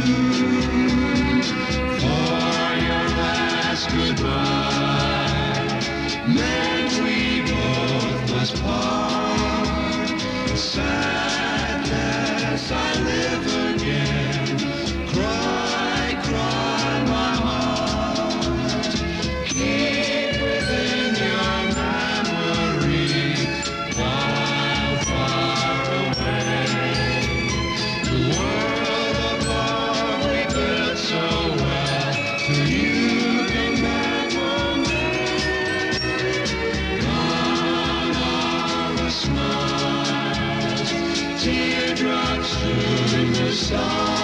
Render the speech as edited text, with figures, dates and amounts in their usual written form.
soon for your last goodbye. Meant we both must part. Sadness, I live again. Cry, cry, my heart. Keep within your memory while far away. The world above we built so well, to you come back one day. Gone are the smiles, teardrops strewn in the sun.